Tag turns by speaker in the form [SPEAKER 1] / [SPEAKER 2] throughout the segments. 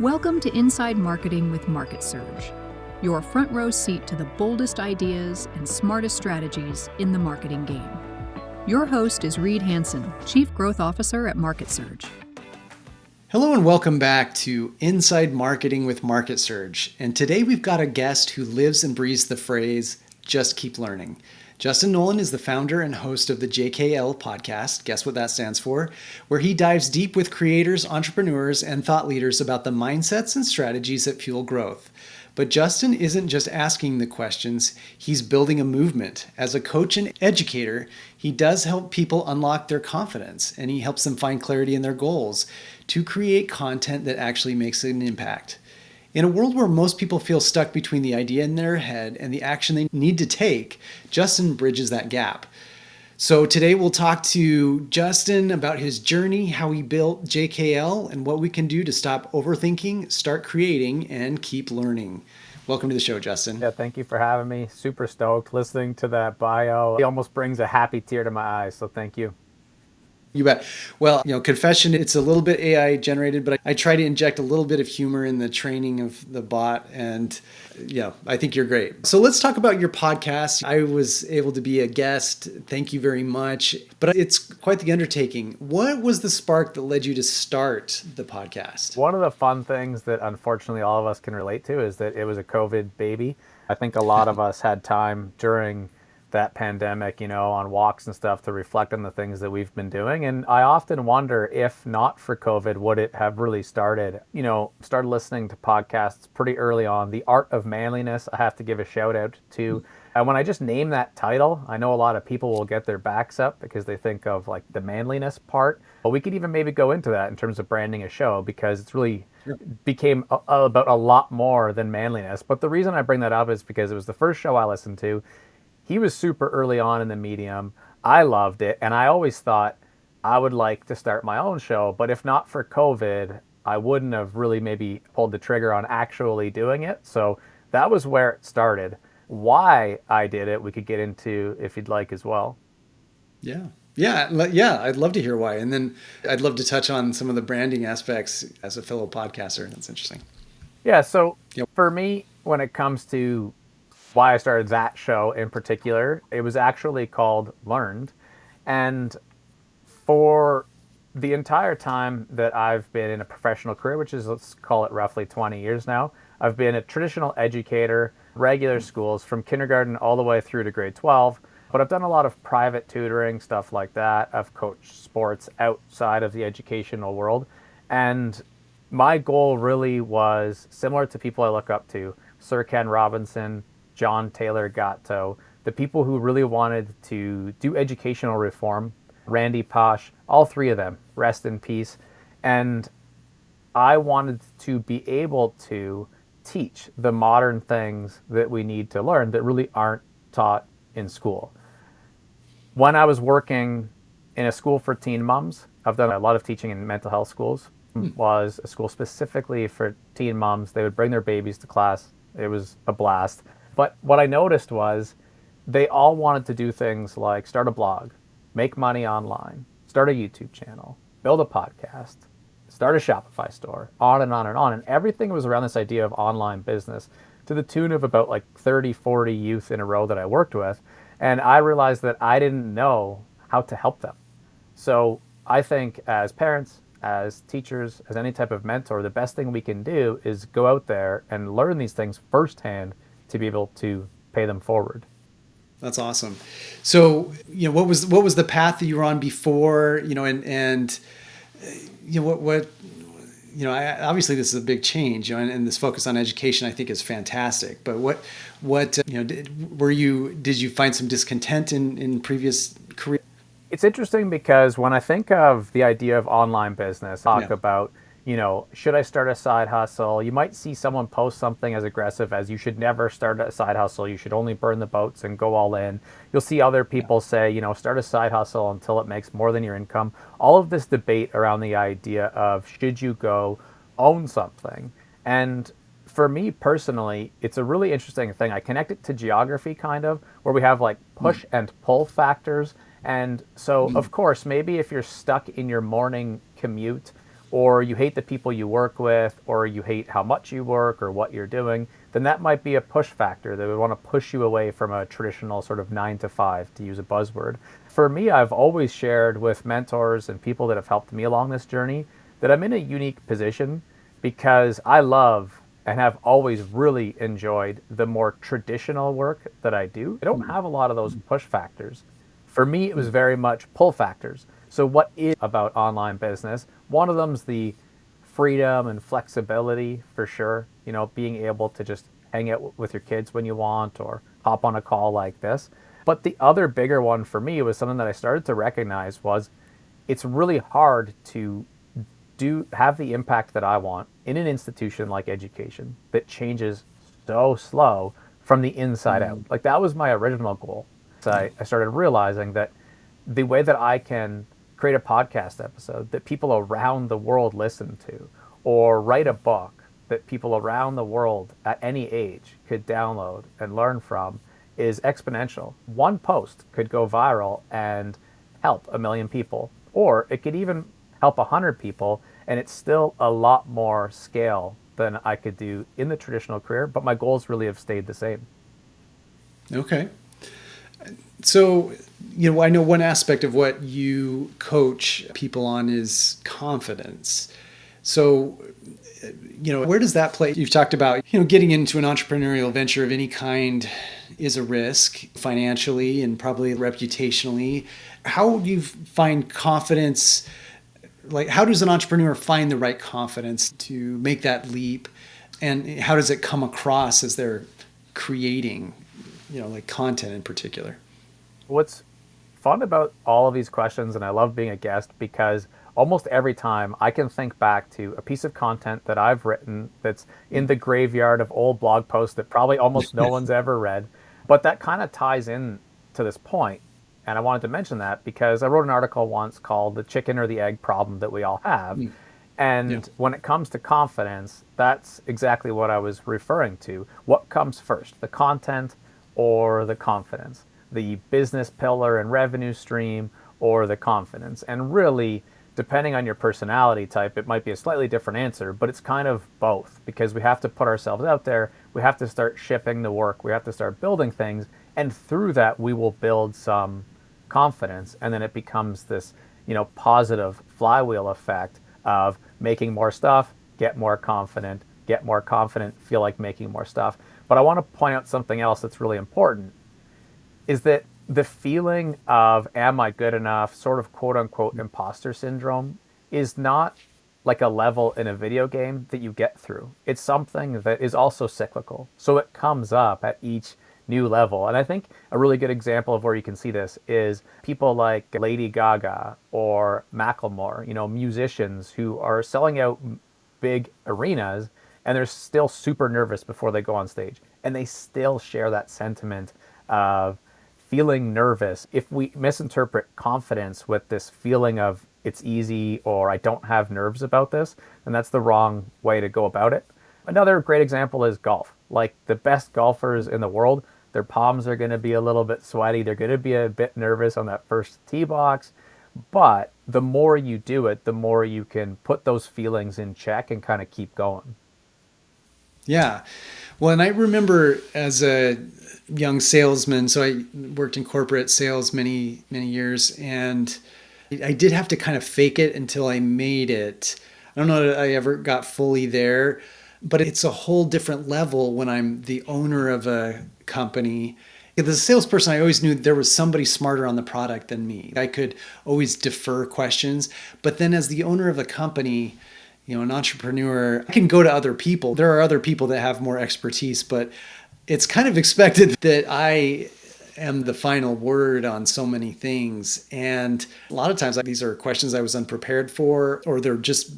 [SPEAKER 1] Welcome to Inside Marketing with MarketSurge, your front row seat to the boldest ideas and smartest strategies in the marketing game. Your host is Reed Hansen, Chief Growth Officer at MarketSurge.
[SPEAKER 2] Hello and welcome back to Inside Marketing with MarketSurge. And today we've got a guest who lives and breathes the phrase, just keep learning. Justin Nolan is the founder and host of the JKL Podcast, guess what that stands for, where he dives deep with creators, entrepreneurs, and thought leaders about the mindsets and strategies that fuel growth. But Justin isn't just asking the questions, he's building a movement. As a coach and educator, he does help people unlock their confidence, and he helps them find clarity in their goals to create content that actually makes an impact. In a world where most people feel stuck between the idea in their head and the action they need to take, Justin bridges that gap. So today we'll talk to Justin about his journey, how he built JKL, and what we can do to stop overthinking, start creating, and keep learning. Welcome to the show, Justin.
[SPEAKER 3] Yeah, thank you for having me. Super stoked. Listening to that bio, it almost brings a happy tear to my eyes, so thank you.
[SPEAKER 2] You bet. Well, confession, it's a little bit AI generated, but I try to inject a little bit of humor in the training of the bot. And I think you're great. So let's talk about your podcast. I was able to be a guest. Thank you very much. But it's quite the undertaking. What was the spark that led you to start the podcast?
[SPEAKER 3] One of the fun things that unfortunately all of us can relate to is that it was a COVID baby. I think a lot of us had time during that pandemic, on walks and stuff to reflect on the things that we've been doing. And I often wonder if not for COVID, would it have really started? Started listening to podcasts pretty early on. The Art of Manliness, I have to give a shout out to. And when I just name that title, I know a lot of people will get their backs up because they think of like the manliness part. But we could even maybe go into that in terms of branding a show, because it's really became about a lot more than manliness. But the reason I bring that up is because it was the first show I listened to. He was super early on in the medium. I loved it. And I always thought I would like to start my own show. But if not for COVID, I wouldn't have really maybe pulled the trigger on actually doing it. So that was where it started. Why I did it, we could get into if you'd like as well.
[SPEAKER 2] Yeah. I'd love to hear why. And then I'd love to touch on some of the branding aspects as a fellow podcaster. That's interesting.
[SPEAKER 3] Yeah. So for me, when it comes to why I started that show in particular, it was actually called Learned. And for the entire time that I've been in a professional career, which is, let's call it roughly 20 years now, I've been a traditional educator, regular schools from kindergarten all the way through to grade 12. But I've done a lot of private tutoring, stuff like that. I've coached sports outside of the educational world. And my goal really was similar to people I look up to, Sir Ken Robinson, John Taylor Gatto, the people who really wanted to do educational reform, Randy Posh, all three of them, rest in peace. And I wanted to be able to teach the modern things that we need to learn that really aren't taught in school. When I was working in a school for teen moms, I've done a lot of teaching in mental health schools, was a school specifically for teen moms. They would bring their babies to class. It was a blast. But what I noticed was they all wanted to do things like start a blog, make money online, start a YouTube channel, build a podcast, start a Shopify store, on and on and on. And everything was around this idea of online business to the tune of about like 30, 40 youth in a row that I worked with. And I realized that I didn't know how to help them. So I think as parents, as teachers, as any type of mentor, the best thing we can do is go out there and learn these things firsthand to be able to pay them forward.
[SPEAKER 2] That's awesome. So, what was the path that you were on before, obviously this is a big change, and this focus on education I think is fantastic. But did you find some discontent in previous career?
[SPEAKER 3] It's interesting because when I think of the idea of online business, talk about should I start a side hustle? You might see someone post something as aggressive as you should never start a side hustle. You should only burn the boats and go all in. You'll see other people say, start a side hustle until it makes more than your income. All of this debate around the idea of should you go own something? And for me personally, it's a really interesting thing. I connect it to geography kind of, where we have like push and pull factors. And so, of course, maybe if you're stuck in your morning commute or you hate the people you work with, or you hate how much you work or what you're doing, then that might be a push factor that would want to push you away from a traditional sort of 9 to 5, to use a buzzword. For me, I've always shared with mentors and people that have helped me along this journey that I'm in a unique position because I love and have always really enjoyed the more traditional work that I do. I don't have a lot of those push factors. For me, it was very much pull factors. So what is about online business? One of them's the freedom and flexibility for sure. You know, being able to just hang out with your kids when you want or hop on a call like this. But the other bigger one for me was something that I started to recognize was it's really hard to have the impact that I want in an institution like education that changes so slow from the inside out. Like that was my original goal. So I started realizing that the way that I can create a podcast episode that people around the world listen to, or write a book that people around the world at any age could download and learn from is exponential. One post could go viral and help 1 million people, or it could even help 100 people, and it's still a lot more scale than I could do in the traditional career, but my goals really have stayed the same.
[SPEAKER 2] Okay. So, I know one aspect of what you coach people on is confidence. So, where does that play? You've talked about, getting into an entrepreneurial venture of any kind is a risk financially and probably reputationally. How do you find confidence? Like, how does an entrepreneur find the right confidence to make that leap? And how does it come across as they're creating, like content in particular?
[SPEAKER 3] What's fun about all of these questions, and I love being a guest because almost every time I can think back to a piece of content that I've written that's in the graveyard of old blog posts that probably almost no one's ever read, but that kind of ties in to this point. And I wanted to mention that because I wrote an article once called The Chicken or the Egg Problem That We All Have. And when it comes to confidence, that's exactly what I was referring to. What comes first, the content or the confidence? The business pillar and revenue stream or the confidence? And really, depending on your personality type, it might be a slightly different answer, but it's kind of both because we have to put ourselves out there. We have to start shipping the work. We have to start building things. And through that, we will build some confidence. And then it becomes this, positive flywheel effect of making more stuff, get more confident, feel like making more stuff. But I want to point out something else that's really important is that the feeling of, am I good enough, sort of quote unquote imposter syndrome is not like a level in a video game that you get through. It's something that is also cyclical. So it comes up at each new level. And I think a really good example of where you can see this is people like Lady Gaga or Macklemore, musicians who are selling out big arenas and they're still super nervous before they go on stage. And they still share that sentiment of feeling nervous. If we misinterpret confidence with this feeling of it's easy or I don't have nerves about this, then that's the wrong way to go about it. Another great example is golf. Like the best golfers in the world, their palms are going to be a little bit sweaty. They're going to be a bit nervous on that first tee box. But the more you do it, the more you can put those feelings in check and kind of keep going.
[SPEAKER 2] Yeah. Well, and I remember as a young salesman, so I worked in corporate sales many, many years, and I did have to kind of fake it until I made it. I don't know that I ever got fully there, but it's a whole different level when I'm the owner of a company. As a salesperson, I always knew there was somebody smarter on the product than me. I could always defer questions, but then as the owner of the company, an entrepreneur, I can go to other people. There are other people that have more expertise, but it's kind of expected that I am the final word on so many things. And a lot of times these are questions I was unprepared for, or they're just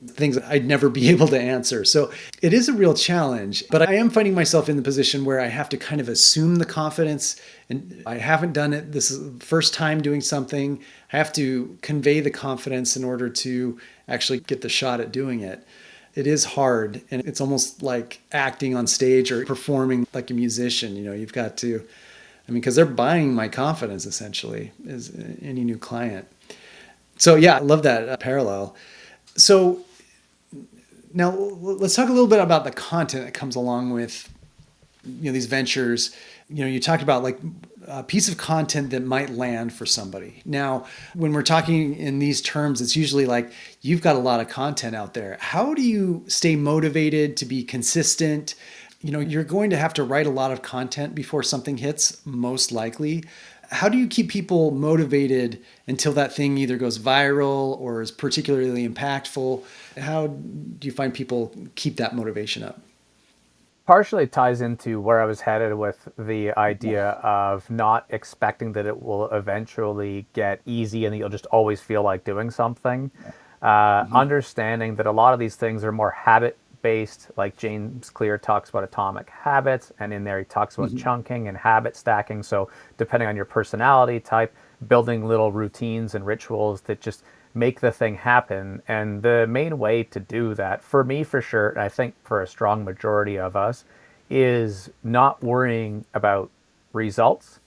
[SPEAKER 2] things that I'd never be able to answer. So it is a real challenge, but I am finding myself in the position where I have to kind of assume the confidence, and I haven't done it. This is the first time doing something. I have to convey the confidence in order to actually get the shot at doing it. It is hard, and it's almost like acting on stage or performing like a musician. You've got to, because they're buying my confidence essentially as any new client. So yeah, I love that parallel. So now let's talk a little bit about the content that comes along with these ventures. You talked about like a piece of content that might land for somebody. Now, when we're talking in these terms, it's usually like you've got a lot of content out there. How do you stay motivated to be consistent? You're going to have to write a lot of content before something hits, most likely. How do you keep people motivated until that thing either goes viral or is particularly impactful? How do you find people keep that motivation up?
[SPEAKER 3] Partially ties into where I was headed with the idea of not expecting that it will eventually get easy and that you'll just always feel like doing something. Understanding that a lot of these things are more habit based, like James Clear talks about atomic habits, and in there he talks about chunking and habit stacking. So, depending on your personality type, building little routines and rituals that just make the thing happen. And the main way to do that, for me for sure, and I think for a strong majority of us, is not worrying about results.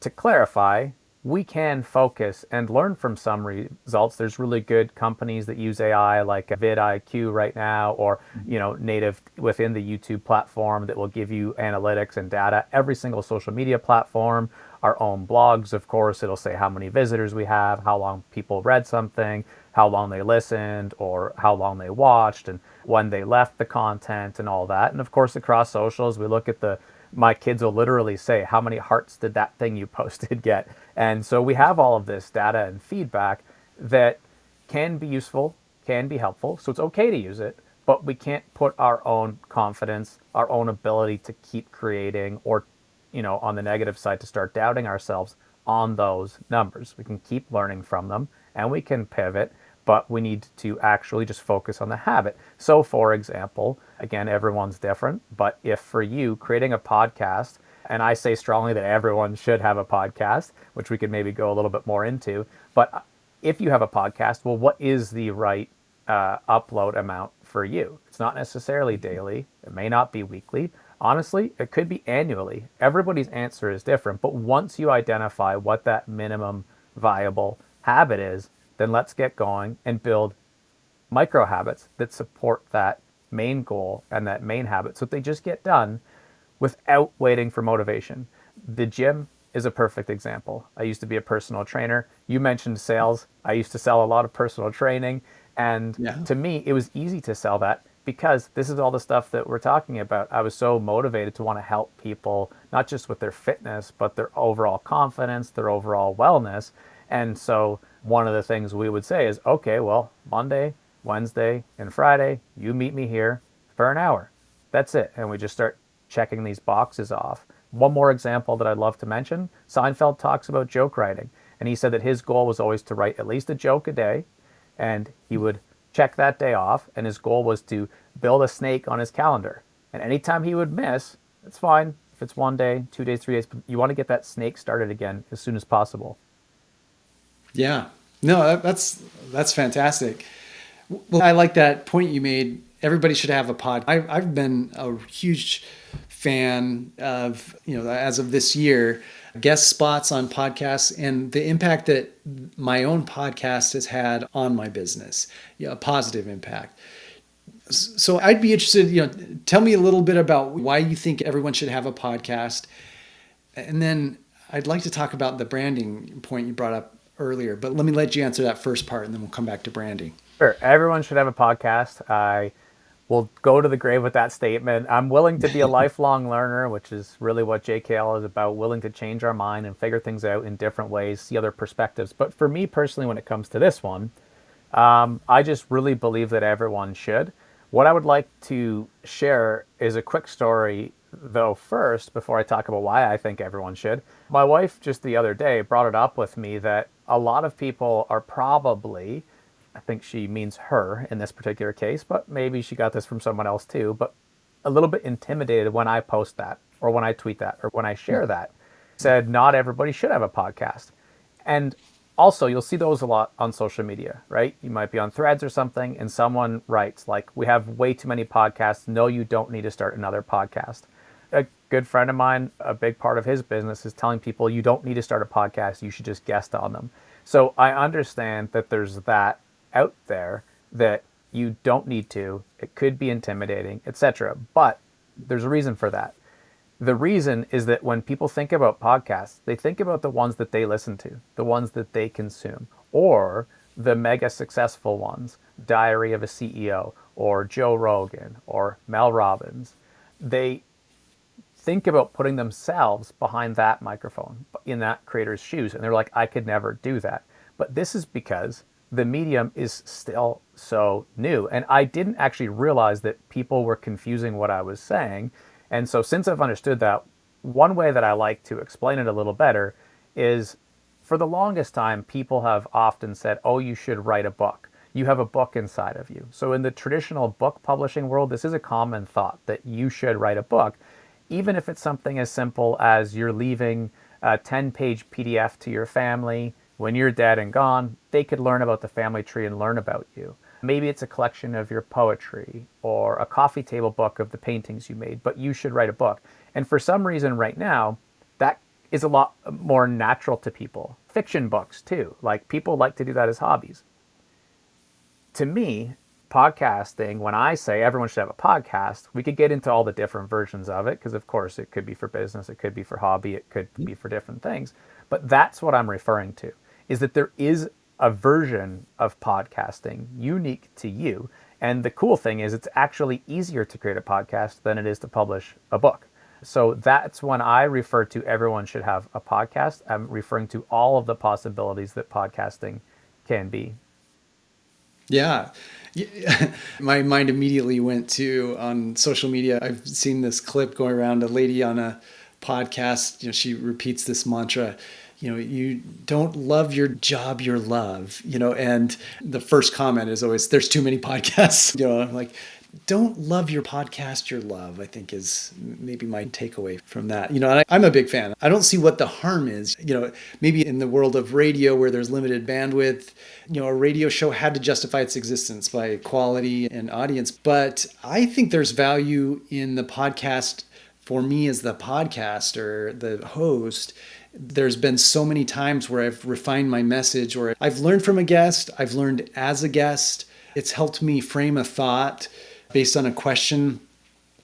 [SPEAKER 3] To clarify, we can focus and learn from some results. There's really good companies that use AI like vidIQ right now, or native within the YouTube platform that will give you analytics and data. Every single social media platform, our own blogs, of course, it'll say how many visitors we have, how long people read something, how long they listened, or how long they watched, and when they left the content and all that. And of course, across socials, we look at my kids will literally say, how many hearts did that thing you posted get? And so we have all of this data and feedback that can be useful, can be helpful. So it's okay to use it, but we can't put our own confidence, our own ability to keep creating, or, on the negative side, to start doubting ourselves on those numbers. We can keep learning from them and we can pivot, but we need to actually just focus on the habit. So for example, again, everyone's different, but if for you creating a podcast, and I say strongly that everyone should have a podcast, which we could maybe go a little bit more into, but if you have a podcast, well, what is the right upload amount for you? It's not necessarily daily. It may not be weekly. Honestly, it could be annually. Everybody's answer is different, but once you identify what that minimum viable habit is, then let's get going and build micro habits that support that main goal and that main habit so that they just get done without waiting for motivation. The gym is a perfect example. I used to be a personal trainer. You mentioned sales. I used to sell a lot of personal training. And to me, it was easy to sell that because this is all the stuff that we're talking about. I was so motivated to want to help people, not just with their fitness, but their overall confidence, their overall wellness. And so one of the things we would say is, okay, well, Monday, Wednesday, and Friday, you meet me here for an hour. That's it. And we just start checking these boxes off. One more example that I'd love to mention, Seinfeld talks about joke writing. And he said that his goal was always to write at least a joke a day. And he would check that day off. And his goal was to build a snake on his calendar. And anytime he would miss, it's fine. If it's 1 day, 2 days, 3 days, but you want to get that snake started again as soon as possible.
[SPEAKER 2] Yeah, no, that's fantastic. Well, I like that point you made. Everybody should have a pod. I've been a huge fan of, as of this year, guest spots on podcasts and the impact that my own podcast has had on my business, a positive impact. So I'd be interested, tell me a little bit about why you think everyone should have a podcast. And then I'd like to talk about the branding point you brought up earlier, but let me let you answer that first part and then we'll come back to branding.
[SPEAKER 3] Sure. Everyone should have a podcast. I will go to the grave with that statement. I'm willing to be a lifelong learner, which is really what JKL is about, willing to change our mind and figure things out in different ways, see other perspectives. But for me personally, when it comes to this one, I just really believe that everyone should. What I would like to share is a quick story, though, first, before I talk about why I think everyone should. My wife just the other day brought it up with me that a lot of people are probably, I think she means her in this particular case, but maybe she got this from someone else too, but a little bit intimidated when I post that or when I tweet that or when I share that. Said not everybody should have a podcast. And also, you'll see those a lot on social media, right? You might be on Threads or something and someone writes like, we have way too many podcasts. No, you don't need to start another podcast. A good friend of mine, a big part of his business is telling people you don't need to start a podcast. You should just guest on them. So I understand that there's that out there that you don't need to. It could be intimidating, etc. But there's a reason for that. The reason is that when people think about podcasts, they think about the ones that they listen to, the ones that they consume, or the mega successful ones, Diary of a CEO, or Joe Rogan, or Mel Robbins. They think about putting themselves behind that microphone in that creator's shoes. And they're like, I could never do that. But this is because the medium is still so new. And I didn't actually realize that people were confusing what I was saying. And so since I've understood that, one way that I like to explain it a little better is, for the longest time, people have often said, oh, you should write a book. You have a book inside of you. So in the traditional book publishing world, this is a common thought that you should write a book, even if it's something as simple as you're leaving a 10-page PDF to your family. When you're dead and gone, they could learn about the family tree and learn about you. Maybe it's a collection of your poetry or a coffee table book of the paintings you made, but you should write a book. And for some reason right now, that is a lot more natural to people. Fiction books too, like people like to do that as hobbies. To me, podcasting, when I say everyone should have a podcast, we could get into all the different versions of it, because of course it could be for business, it could be for hobby, it could be for different things. But that's what I'm referring to, is that there is a version of podcasting unique to you. And the cool thing is it's actually easier to create a podcast than it is to publish a book. So that's when I refer to everyone should have a podcast. I'm referring to all of the possibilities that podcasting can be.
[SPEAKER 2] Yeah. My mind immediately went to, on social media, I've seen this clip going around, a lady on a podcast, she repeats this mantra, you don't love your job, you love, and the first comment is always, there's too many podcasts, I'm like, don't love your podcast, your love, I think is maybe my takeaway from that. And I'm a big fan. I don't see what the harm is. Maybe in the world of radio where there's limited bandwidth, a radio show had to justify its existence by quality and audience. But I think there's value in the podcast for me as the podcaster, the host. There's been so many times where I've refined my message, or I've learned from a guest, I've learned as a guest. It's helped me frame a thought based on a question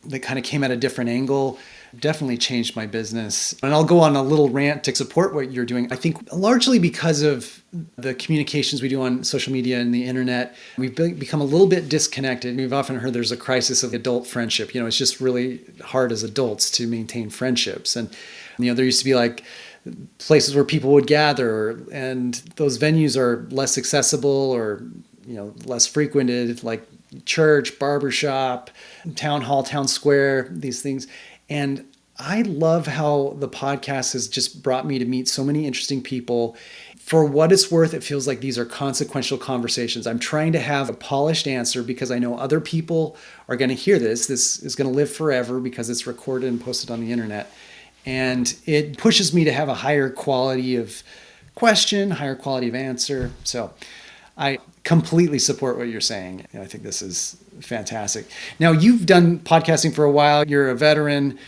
[SPEAKER 2] that kind of came at a different angle. Definitely changed my business. And I'll go on a little rant to support what you're doing. I think largely because of the communications we do on social media and the internet, we've become a little bit disconnected. We've often heard there's a crisis of adult friendship. It's just really hard as adults to maintain friendships. And, there used to be like places where people would gather, and those venues are less accessible or, less frequented, like church, barbershop, town hall, town square, these things. And I love how the podcast has just brought me to meet so many interesting people. For what it's worth, it feels like these are consequential conversations. I'm trying to have a polished answer because I know other people are going to hear this. This is going to live forever because it's recorded and posted on the internet. And it pushes me to have a higher quality of question, higher quality of answer. So I completely support what you're saying. I think this is fantastic. Now, you've done podcasting for a while. You're a veteran.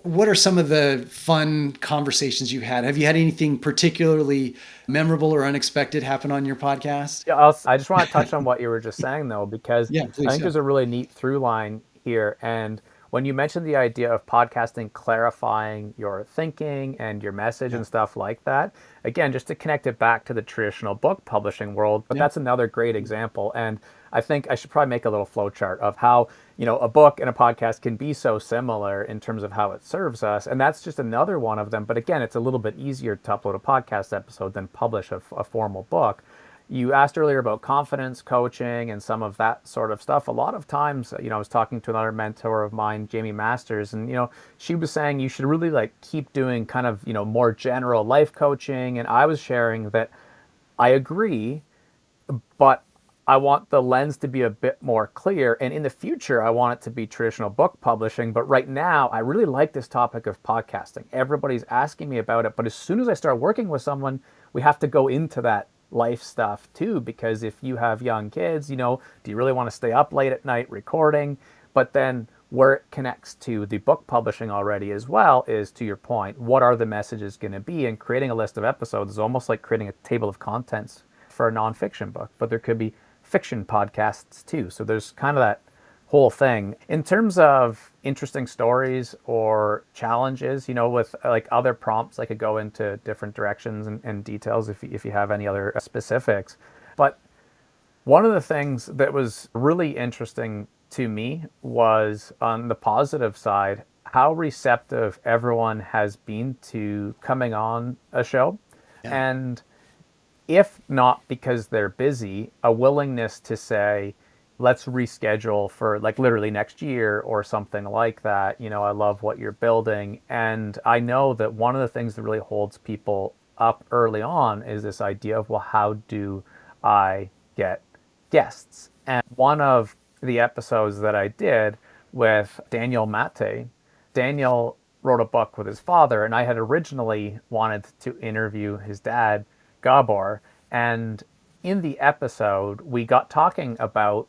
[SPEAKER 2] What are some of the fun conversations you've had? Have you had anything particularly memorable or unexpected happen on your podcast?
[SPEAKER 3] Yeah, I just want to touch on what you were just saying, though, because
[SPEAKER 2] Yeah, please,
[SPEAKER 3] I think there's a really neat through line here. And when you mentioned the idea of podcasting clarifying your thinking and your message and stuff like that, again, just to connect it back to the traditional book publishing world, but that's another great example. And I think I should probably make a little flow chart of how, a book and a podcast can be so similar in terms of how it serves us. And that's just another one of them. But again, it's a little bit easier to upload a podcast episode than publish a formal book. You asked earlier about confidence coaching and some of that sort of stuff. A lot of times, I was talking to another mentor of mine, Jamie Masters, and, she was saying you should really keep doing kind of, more general life coaching. And I was sharing that I agree, but I want the lens to be a bit more clear. And in the future, I want it to be traditional book publishing. But right now, I really like this topic of podcasting. Everybody's asking me about it. But as soon as I start working with someone, we have to go into that life stuff too, because if you have young kids, do you really want to stay up late at night recording? But then where it connects to the book publishing already as well is, to your point, what are the messages going to be? And creating a list of episodes is almost like creating a table of contents for a nonfiction book, but there could be fiction podcasts too. So there's kind of that whole thing. In terms of interesting stories or challenges, with like other prompts, I could go into different directions and details if you have any other specifics. But one of the things that was really interesting to me was, on the positive side, how receptive everyone has been to coming on a show. Yeah. And if not because they're busy, a willingness to say, let's reschedule for like literally next year or something like that. I love what you're building. And I know that one of the things that really holds people up early on is this idea of, well, how do I get guests? And one of the episodes that I did with Daniel Mate, Daniel wrote a book with his father, and I had originally wanted to interview his dad, Gabor. And in the episode, we got talking about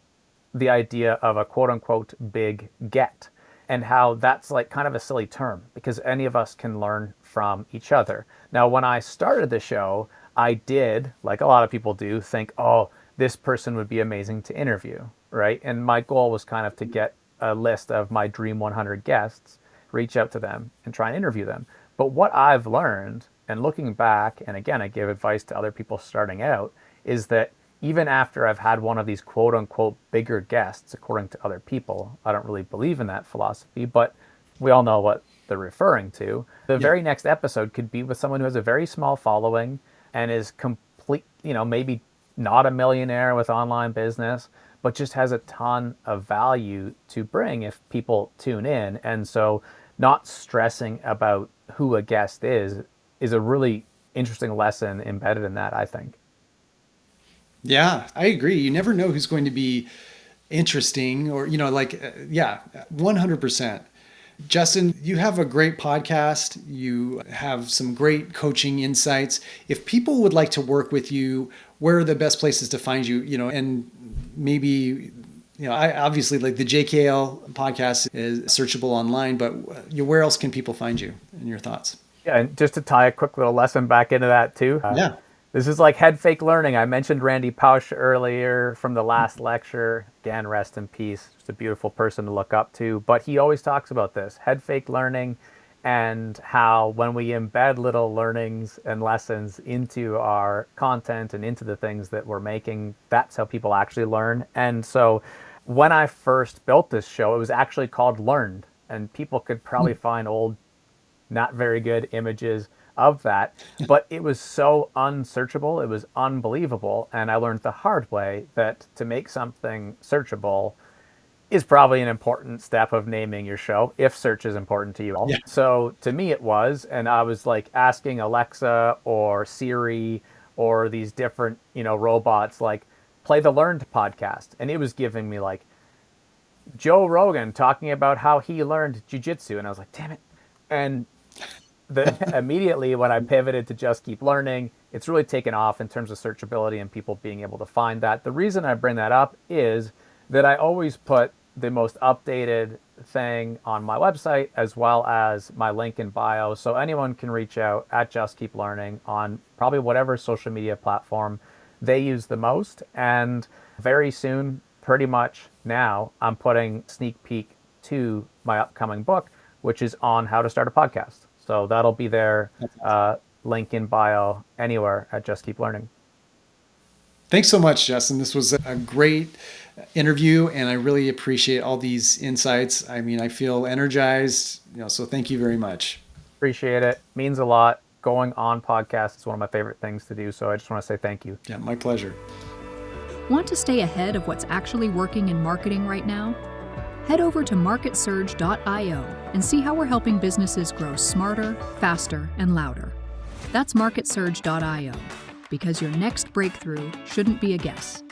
[SPEAKER 3] the idea of a quote unquote big get, and how that's like kind of a silly term because any of us can learn from each other. Now, when I started the show, I did, like a lot of people do, think, oh, this person would be amazing to interview, right? And my goal was kind of to get a list of my dream 100 guests, reach out to them and try and interview them. But what I've learned, and looking back, and again, I give advice to other people starting out, is that even after I've had one of these quote unquote bigger guests, according to other people, I don't really believe in that philosophy, but we all know what they're referring to. The very next episode could be with someone who has a very small following and is complete, maybe not a millionaire with online business, but just has a ton of value to bring if people tune in. And so not stressing about who a guest is a really interesting lesson embedded in that, I think.
[SPEAKER 2] Yeah, I agree. You never know who's going to be interesting or, 100%. Justin, you have a great podcast. You have some great coaching insights. If people would like to work with you, where are the best places to find you? And maybe, I obviously like the JKL podcast is searchable online, but where else can people find you and your thoughts?
[SPEAKER 3] Yeah, and just to tie a quick little lesson back into that too. This is like head fake learning. I mentioned Randy Pausch earlier from the last lecture. Again, rest in peace. Just a beautiful person to look up to. But he always talks about this, head fake learning, and how when we embed little learnings and lessons into our content and into the things that we're making, that's how people actually learn. And so when I first built this show, it was actually called Learned. And people could probably find old, not very good images of that, but it was so unsearchable, it was unbelievable, and I learned the hard way that to make something searchable is probably an important step of naming your show, if search is important to you all. Yeah. So to me it was, and I was like asking Alexa or Siri or these different, robots, like, play the Learned podcast, and it was giving me like Joe Rogan talking about how he learned jiu-jitsu, and I was like, damn it. And immediately when I pivoted to Just Keep Learning, it's really taken off in terms of searchability and people being able to find that. The reason I bring that up is that I always put the most updated thing on my website as well as my link in bio, so anyone can reach out at Just Keep Learning on probably whatever social media platform they use the most. And very soon, pretty much now, I'm putting sneak peek to my upcoming book, which is on how to start a podcast. So that'll be there, link in bio, anywhere at Just Keep Learning.
[SPEAKER 2] Thanks so much, Justin. This was a great interview, and I really appreciate all these insights. I mean, I feel energized, so thank you very much.
[SPEAKER 3] Appreciate it. Means a lot. Going on podcasts is one of my favorite things to do, so I just want to say thank you.
[SPEAKER 2] Yeah, my pleasure.
[SPEAKER 1] Want to stay ahead of what's actually working in marketing right now? Head over to MarketSurge.io and see how we're helping businesses grow smarter, faster, and louder. That's MarketSurge.io, because your next breakthrough shouldn't be a guess.